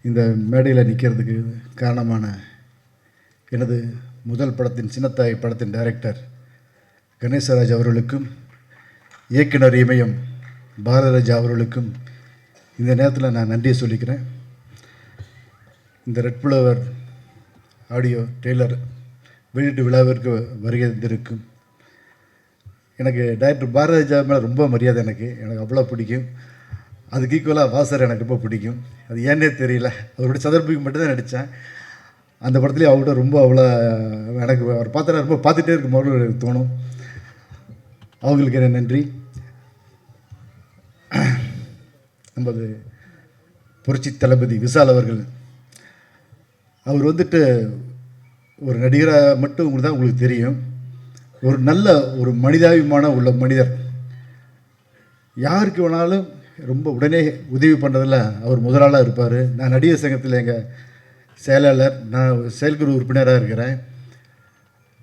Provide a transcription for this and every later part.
இந்த மேடையில் நிற்கிறதுக்கு காரணமான எனது முதல் படத்தின் சின்னத்தாய் படத்தின் டைரக்டர் கணேசராஜ் அவர்களுக்கும் இயக்குனர் இமயம் பாரதராஜா அவர்களுக்கும் இந்த நேரத்தில் நான் நன்றியை சொல்லிக்கிறேன். இந்த ரெட் ஃப்ளவர் ஆடியோ டெய்லர் வெளியீட்டு விழாவிற்கு வருகை தந்திருக்கும் எனக்கு டைரக்டர் பாரதராஜா மேலே ரொம்ப மரியாதை. எனக்கு அவ்வளோ பிடிக்கும். அதுக்கு ஈக்குவலாக வாசர் எனக்கு ரொம்ப பிடிக்கும். அது ஏன்னே தெரியல. அவருடைய சந்தர்ப்பிக்கு மட்டும்தான் நடித்தேன். அந்த படத்துலேயே அவர்கிட்ட ரொம்ப அவ்வளோ எனக்கு அவர் பார்த்தா ரொம்ப பார்த்துட்டே இருக்கும் போது எனக்கு தோணும். அவங்களுக்கு என்ன நன்றி. நமது புரட்சி தளபதி விஷால் அவர்கள் அவர் வந்துட்டு ஒரு நடிகராக மட்டும் உங்களுக்கு தான் உங்களுக்கு தெரியும். ஒரு நல்ல ஒரு மனிதாபிமானம் உள்ள மனிதர். யாருக்கு வேணாலும் ரொம்ப உடனே உதவி பண்ணுறதில் அவர் முதலாளாக இருப்பார். நான் நடிகர் சங்கத்தில் எங்கள் செயலாளர், நான் செயற்குழு உறுப்பினராக இருக்கிறேன்.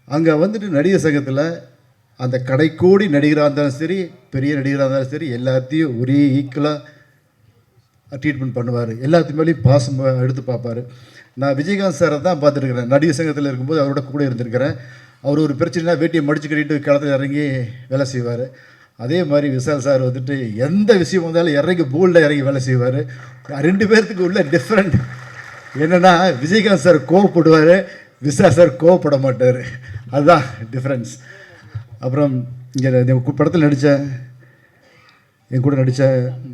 அங்கே வந்துட்டு நடிகர் சங்கத்தில் அந்த கடைக்கோடி நடிகராக இருந்தாலும் சரி, பெரிய நடிகராக இருந்தாலும் சரி, எல்லாத்தையும் ஒரே ஈக்குவலாக ட்ரீட்மெண்ட் பண்ணுவார். எல்லாத்துக்கு மேலேயும் பாசம் எடுத்து பார்ப்பார். நான் விஜயகாந்த் சாரை தான் பார்த்துருக்குறேன். நடிகர் சங்கத்தில் இருக்கும்போது அவரோட கூட இருந்திருக்கிறேன். அவர் ஒரு பிரச்சனைனா வேட்டியை மடிச்சு கட்டிட்டு களத்தில் இறங்கி வேலை செய்வார். அதே மாதிரி விஷால் சார் வந்துட்டு எந்த விஷயம் வந்தாலும் இறங்கி போல்டாக இறங்கி வேலை செய்வார். ரெண்டு பேர்த்துக்கு உள்ள டிஃப்ரெண்ட் என்னென்னா, விஜயகாந்த் சார் கோவப்படுவார், விஷால் சார் கோவப்பட மாட்டார். அதுதான் டிஃப்ரென்ஸ். அப்புறம் இங்கே படத்தில் என் கூட நடித்த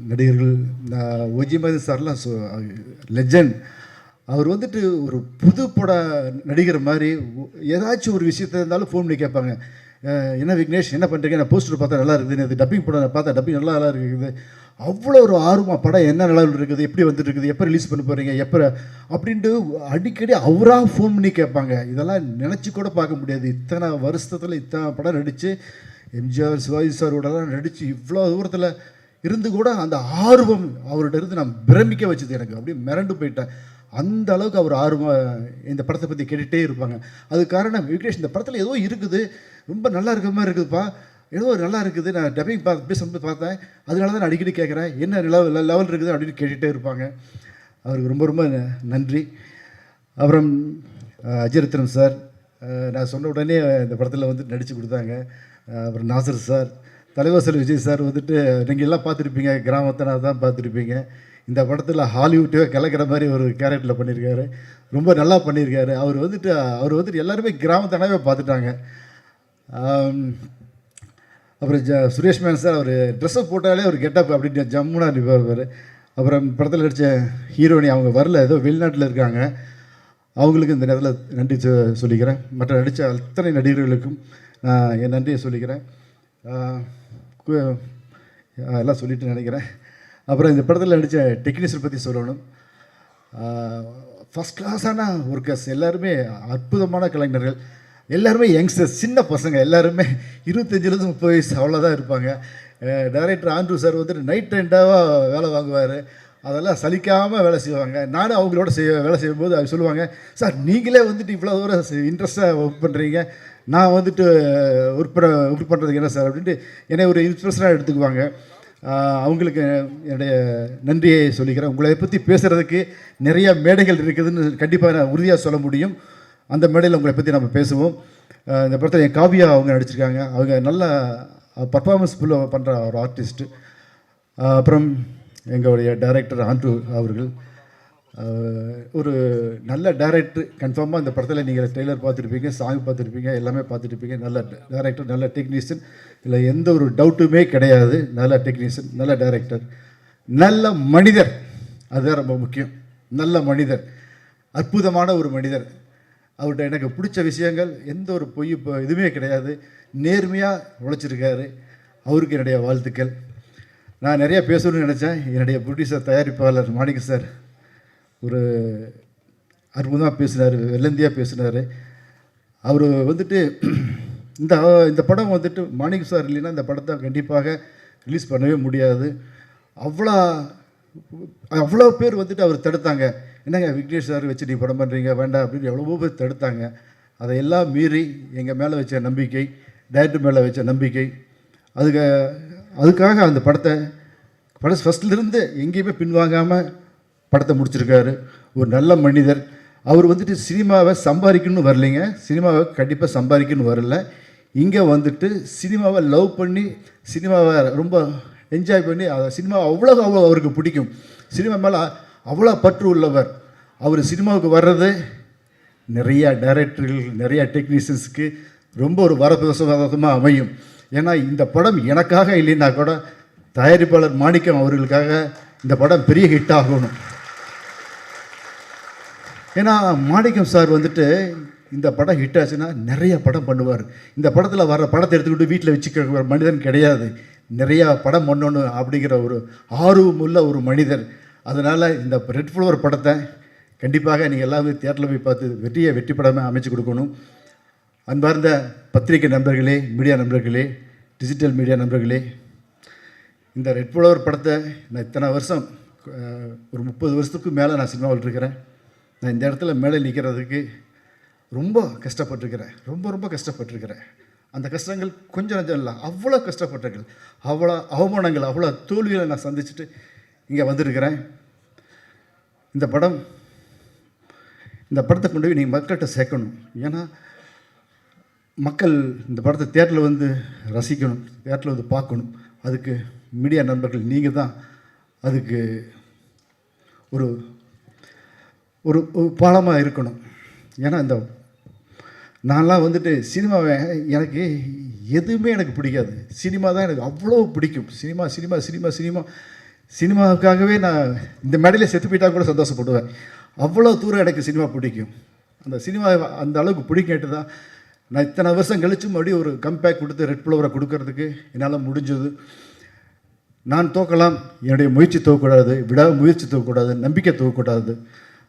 நடிகர்கள், நான் ஒஜிமதி சார்லாம் லெஜண்ட். அவர் வந்துட்டு ஒரு புது பட நடிகர் மாதிரி ஏதாச்சும் ஒரு விஷயத்த இருந்தாலும் ஃபோன் பண்ணி கேட்பாங்க. என்ன விக்னேஷ் என்ன பண்ணுறீங்க, நான் போஸ்டர் பார்த்தா நல்லா இருக்குது, அது டப்பிங் படம் பார்த்தா டப்பிங் நல்லா இருக்குது. அவ்வளோ ஒரு ஆர்வமாக படம் என்ன நிலவில் இருக்குது, எப்படி வந்துட்டு இருக்குது, எப்போ ரிலீஸ் பண்ண போகிறீங்க, எப்போ அப்படின்ட்டு அடிக்கடி அவராக ஃபோன் பண்ணி கேட்பாங்க. இதெல்லாம் நினச்சி கூட பார்க்க முடியாது. இத்தனை வருஷத்தில் இத்தனை படம் நடித்து எம்ஜிஆர் சிவாஜி சாரோடலாம் நடித்து இவ்வளோ தூரத்தில் இருந்து கூட அந்த ஆர்வம் அவர்கிட்ட இருந்து நான் பிரமிக்க வச்சது. எனக்கு அப்படியே மிரண்டு போயிட்டேன். அந்த அளவுக்கு அவர் ஆர்வம் இந்த படத்தை பற்றி கேட்டுகிட்டே இருப்பாங்க. அதுக்கு காரணம் விக்னேஷ் இந்த படத்தில் ஏதோ இருக்குது, ரொம்ப நல்லா இருக்கிற மாதிரி இருக்குதுப்பா, ஏதோ நல்லா இருக்குது, நான் டப்பிங் பேசும்போது பார்த்தேன், அதனால தான் நான் அடிக்கடி கேட்குறேன் என்ன லெவல் இருக்குது அப்படின்னு கேட்டுகிட்டே இருப்பாங்க. அவருக்கு ரொம்ப ரொம்ப நன்றி. அப்புறம் அஜிரத்னம் சார் நான் சொன்ன உடனே இந்த படத்தில் வந்து நடித்து கொடுத்தாங்க. அப்புறம் நாசர் சார், தலைவாசல் விஜய் சார் வந்துட்டு நீங்கள் எல்லாம் பார்த்துருப்பீங்க, கிராமத்தை தான் பார்த்துருப்பீங்க. இந்த படத்தில் ஹாலிவுட்டே கலக்கிற மாதிரி ஒரு கேரக்டரில் பண்ணியிருக்காரு. ரொம்ப நல்லா பண்ணியிருக்காரு. அவர் வந்துட்டு எல்லாருமே கிராமத்தானாவே பார்த்துட்டாங்க. அப்புறம் சுரேஷ் மேன் சார், அவர் ட்ரெஸ்ஸை போட்டாலே ஒரு கெட்டப் அப்படின்னு ஜம்முனா நிற்பார். அப்புறம் படத்தில் நடித்த ஹீரோயினி அவங்க வரல, ஏதோ வெளிநாட்டில் இருக்காங்க. அவங்களுக்கு இந்த நேரத்தில் நன்றி சொல்லிக்கிறேன். மற்ற நடித்த அத்தனை நடிகர்களுக்கும் நான் என் நன்றியை சொல்லிக்கிறேன். எல்லாம் சொல்லிட்டு நினைக்கிறேன். அப்புறம் இந்த படத்தில் நடித்த டெக்னீஷியன் பற்றி சொல்லணும். ஃபஸ்ட் கிளாஸான ஒர்க்கர்ஸ், எல்லாருமே அற்புதமான கலைஞர்கள், எல்லாருமே யங்ஸ்டர்ஸ், சின்ன பசங்க, எல்லாருமே 25 30 வயசு அவ்வளோதான் இருப்பாங்க. டைரக்டர் ஆண்ட்ரூ சார் வந்துட்டு நைட் ரெண்டாக வேலை வாங்குவார். அதெல்லாம் சலிக்காமல் வேலை செய்வாங்க. நானும் அவங்களோட வேலை செய்யும்போது அவங்க சொல்லுவாங்க, சார் நீங்களே வந்துட்டு இவ்வளோ தூரம் இன்ட்ரெஸ்ட்டாக ஒர்க் பண்ணுறீங்க, நான் வந்துட்டு ஒர்க் பண்ணுறதுக்கு என்ன சார் அப்படின்ட்டு என்னை ஒரு இன்ஸ்பிரேஷனாக எடுத்துக்குவாங்க. அவங்களுக்கு என்னுடைய நன்றியை சொல்லிக்கிறேன். உங்களை பற்றி பேசுகிறதுக்கு நிறைய மேடைகள் இருக்குதுன்னு கண்டிப்பாக நான் உறுதியாக சொல்ல முடியும். அந்த மேடையில் உங்களை பற்றி நம்ம பேசுவோம். இந்த படத்தில் என் காவியா அவங்க நடிச்சிருக்காங்க. அவங்க நல்ல பர்ஃபார்மன்ஸ் ஃபுல்லாக பண்ணுற ஒரு ஆர்டிஸ்ட்டு. அப்புறம் எங்களுடைய டைரக்டர் ஆண்ட்ரூ அவர்கள் ஒரு நல்ல டைரக்டர். கன்ஃபார்மாக இந்த படத்தில் நீங்கள் ட்ரெய்லர் பார்த்துருப்பீங்க, சாங் பார்த்துருப்பீங்க, எல்லாமே பார்த்துருப்பீங்க. நல்ல டைரக்டர், நல்ல டெக்னீஷியன், இல்லை எந்த ஒரு டவுட்டுமே கிடையாது. நல்ல டெக்னீஷியன், நல்ல டைரக்டர், நல்ல மனிதர். அதுதான் ரொம்ப முக்கியம். நல்ல மனிதர், அற்புதமான ஒரு மனிதர். அவர்கிட்ட எனக்கு பிடிச்ச விஷயங்கள் எந்த ஒரு பொய் இதுவுமே கிடையாது. நேர்மையாக உழைச்சிருக்காரு. அவருக்கு என்னுடைய வாழ்த்துக்கள். நான் நிறையா பேசணும்னு நினச்சேன். என்னுடைய ப்ரொடியூசர் தயாரிப்பாளர் மாணிக்க சார் ஒரு அற்புதமாக பேசினார், வெள்ளந்தியாக பேசினார். அவர் வந்துட்டு இந்த படம் வந்துட்டு மாணிக்க சார் இல்லைன்னா இந்த படத்தை கண்டிப்பாக ரிலீஸ் பண்ணவே முடியாது. அவ்வளோ பேர் வந்துட்டு அவர் தடுத்தாங்க. என்னங்க விக்னேஷ் சார் வச்சு நீ படம் பண்ணுறீங்க வேண்டாம் அப்படின்னு எவ்வளவோ பேர் தடுத்தாங்க. அதையெல்லாம் மீறி எங்கள் மேலே வச்ச நம்பிக்கை, டைரக்டர் மேலே வச்ச நம்பிக்கை, அதுக்காக அந்த படம் ஃபஸ்ட்லேருந்து எங்கேயுமே பின்வாங்காமல் படத்தை முடிச்சிருக்காரு. ஒரு நல்ல மனிதர். அவர் வந்துட்டு சினிமாவை சம்பாதிக்கணும்னு வரலைங்க. சினிமாவை கண்டிப்பாக சம்பாதிக்கணும்னு வரல. இங்கே வந்துட்டு சினிமாவை லவ் பண்ணி சினிமாவை ரொம்ப என்ஜாய் பண்ணி சினிமா அவ்வளோ அவருக்கு பிடிக்கும். சினிமா மேலே அவ்வளோ பற்று உள்ளவர். அவர் சினிமாவுக்கு வர்றது நிறையா டைரக்டர்கள், நிறையா டெக்னீஷியன்ஸுக்கு ரொம்ப ஒரு வரப்பிரசாதமாக அமையும். ஏன்னா இந்த படம் எனக்காக இல்லைன்னா கூட தயாரிப்பாளர் மாணிக்கம் அவர்களுக்காக இந்த படம் பெரிய ஹிட் ஆகணும். ஏன்னா மாணிக்கம் சார் வந்துட்டு இந்த படம் ஹிட் ஆச்சுன்னா நிறைய படம் பண்ணுவார். இந்த படத்தில் வர படத்தை எடுத்துக்கிட்டு வீட்டில் வச்சுக்கிற மனிதன் கிடையாது. நிறையா படம் பண்ணணும் அப்படிங்கிற ஒரு ஆர்வமுள்ள ஒரு மனிதர். அதனால் இந்த ரெட் ஃப்ளவர் படத்தை கண்டிப்பாக நீங்கள் எல்லாமே தியேட்டரில் போய் பார்த்து வெற்றி படமாக அமைச்சு கொடுக்கணும். அன்பார்ந்த பத்திரிகை நண்பர்களே, மீடியா நண்பர்களே, டிஜிட்டல் மீடியா நண்பர்களே, இந்த ரெட் ஃப்ளவர் படத்தை நான் இத்தனை வருஷம் ஒரு 30 வருஷத்துக்கு மேலே நான் சினிமாவில் இருக்கிறேன். நான் இந்த இடத்துல மேலே நிற்கிறதுக்கு ரொம்ப கஷ்டப்பட்டுருக்கிறேன். ரொம்ப கஷ்டப்பட்டுருக்கிறேன். அந்த கஷ்டங்கள் கொஞ்சம் நஞ்சம் இல்லை, அவ்வளோ கஷ்டப்பட்டிருக்கேன். அவ்வளோ அவமானங்கள், அவ்வளோ தோல்விகளை நான் சந்திச்சுட்டு இங்கே வந்திருக்கிறேன். இந்த படத்தை கொண்டு போய் நீங்கள் மக்கள்கிட்ட சேர்க்கணும். ஏன்னா மக்கள் இந்த படத்தை தியேட்டரில் வந்து ரசிக்கணும், தியேட்டரில் வந்து பார்க்கணும். அதுக்கு மீடியா நண்பர்கள் நீங்கள் தான் அதுக்கு ஒரு ஒரு பாலமாக இருக்கணும். ஏன்னா நான்லாம் வந்துட்டு சினிமாவை எனக்கு எதுவுமே எனக்கு பிடிக்காது. சினிமா தான் எனக்கு அவ்வளோ பிடிக்கும். சினிமாவுக்காகவே நான் இந்த மேடையில் செத்து போயிட்டா கூட சந்தோஷப்படுவேன். அவ்வளோ தூரம் எனக்கு சினிமா பிடிக்கும். அந்த சினிமா அந்த அளவுக்கு பிடிக்கிட்டு தான் நான் இத்தனை வருஷம் கழிச்சு மறுபடியும் ஒரு கம்பேக் கொடுத்து ரெட் ஃப்ளவரை கொடுக்கறதுக்கு என்னால் முடிஞ்சது. நான் தோக்கலாம், என்னுடைய முயற்சி தோக்கக்கூடாது, முயற்சி தோக்கக்கூடாது, நம்பிக்கை தோக்கக்கூடாது.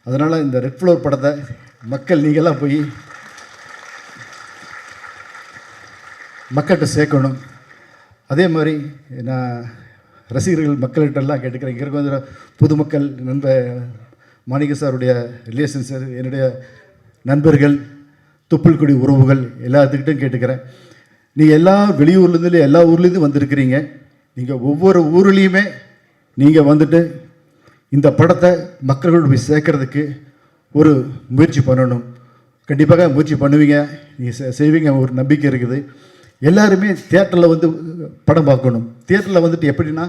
அதனால் இந்த ரெட் ஃப்ளவர் படத்தை மக்கள் நீங்களாம் போய் மக்கள்கிட்ட சேர்க்கணும். அதே மாதிரி நான் ரசிகர்கள் மக்கள்கிட்டெல்லாம் கேட்டுக்கிறேன். இங்கே இருக்க வந்து பொதுமக்கள், மாணிக்க சாருடைய ரிலேஷன் சார், என்னுடைய நண்பர்கள், துப்புல்குடி உறவுகள் எல்லாத்துக்கிட்டும் கேட்டுக்கிறேன். நீங்கள் எல்லா வெளியூர்லேருந்து எல்லா ஊர்லேருந்து வந்திருக்கிறீங்க. நீங்கள் ஒவ்வொரு ஊர்லேயுமே நீங்கள் வந்துட்டு இந்த படத்தை மக்களோடு போய் சேர்க்கறதுக்கு ஒரு முயற்சி பண்ணணும். கண்டிப்பாக முயற்சி பண்ணுவீங்க, நீங்கள் செய்வீங்க, ஒரு நம்பிக்கை இருக்குது. எல்லாருமே தியேட்டரில் வந்து படம் பார்க்கணும். தியேட்டரில் வந்துட்டு எப்படின்னா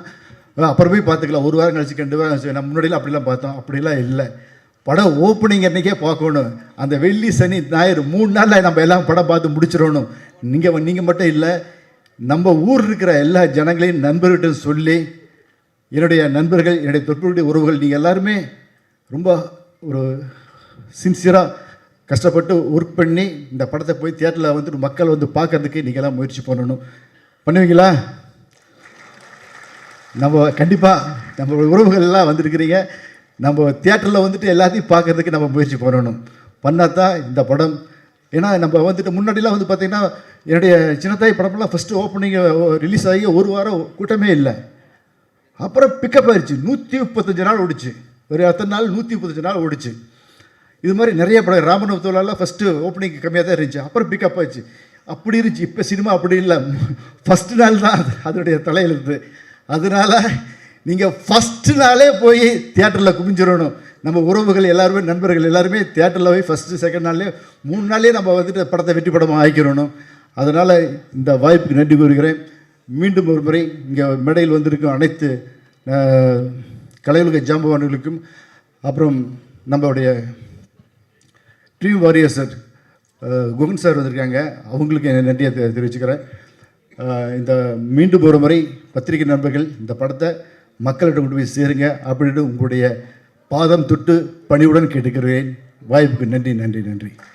அப்புறம் போய் பார்த்துக்கலாம், ஒரு வாரம் கழிச்சு 2 வாரம் கழிச்சு. நம்ம முன்னாடிலாம் அப்படிலாம் பார்த்தோம், அப்படிலாம் இல்லை. படம் ஓப்பனிங் அன்றைக்கே பார்க்கணும். அந்த வெள்ளி சனி ஞாயிறு 3 நாளில் நம்ம எல்லாம் படம் பார்த்து முடிச்சிடணும். நீங்கள் மட்டும் இல்லை, நம்ம ஊர் இருக்கிற எல்லா ஜனங்களையும் நண்பர்கிட்ட சொல்லி, என்னுடைய நண்பர்கள், என்னுடைய தொற்றுடைய உறவுகள், நீங்கள் எல்லாருமே ரொம்ப ஒரு சின்சியராக கஷ்டப்பட்டு ஒர்க் பண்ணி இந்த படத்தை போய் தியேட்டரில் வந்துட்டு மக்கள் வந்து பார்க்கறதுக்கு நீங்கள்லாம் முயற்சி பண்ணணும். பண்ணுவீங்களா? நம்ம கண்டிப்பாக நம்ம உறவுகள் எல்லாம் வந்துருக்கிறீங்க. நம்ம தியேட்டரில் வந்துட்டு எல்லாத்தையும் பார்க்கறதுக்கு நம்ம முயற்சி பண்ணணும். பண்ணால் தான் இந்த படம். ஏன்னா நம்ம வந்துட்டு முன்னாடிலாம் வந்து பார்த்திங்கன்னா என்னுடைய சின்னத்தாய் படமெல்லாம் ஃபஸ்ட்டு ஓப்பனிங் ரிலீஸ் ஆகி 1 வாரம் கூட்டமே இல்லை. அப்புறம் பிக்கப் ஆயிடுச்சு. 135 நாள் ஓடிச்சு. ஒரு அத்தனை நாள் 135 நாள் ஓடிச்சு. இது மாதிரி நிறைய படம், ராமநாதபுரத்துலலாம் ஃபஸ்ட்டு ஓப்பனிங் கம்மியாக தான் இருந்துச்சு, அப்புறம் பிக்கப் ஆயிடுச்சு. அப்படி இருந்துச்சு. இப்போ சினிமா அப்படி இல்லை, ஃபஸ்ட்டு நாள் தான் அதனுடைய தலையெழுத்து. அதனால் நீங்கள் ஃபஸ்ட்டு நாளே போய் தியேட்டரில் குமிஞ்சிடணும். நம்ம உறவுகள் எல்லாருமே, நண்பர்கள் எல்லாருமே தியேட்டரில் போய் ஃபஸ்ட்டு செகண்ட் நாள்லேயே 3 நாள்லேயே நம்ம வந்துட்டு படத்தை வெற்றி படமாக ஆக்கிடணும். அதனால் இந்த வாய்ப்புக்கு நன்றி கூறுகிறேன். மீண்டும் ஒரு முறை இங்கே மேடையில் வந்திருக்கும் அனைத்து கலையுலக ஜாம்பவான்களுக்கும், அப்புறம் நம்மளுடைய dream warrior sir Guhan sir வந்திருக்காங்க, அவங்களுக்கு என் நன்றியை தெரிவிச்சுக்கிறேன். இந்த மீண்டும் ஒரு முறை பத்திரிகை நண்பர்கள் இந்த படத்தை மக்களிடம் கொண்டு போய் சேருங்க அப்படின்னு உங்களுடைய பாதம் தொட்டு பணிவுடன் கேட்டுக்கிறேன். வாய்ப்புக்கு நன்றி.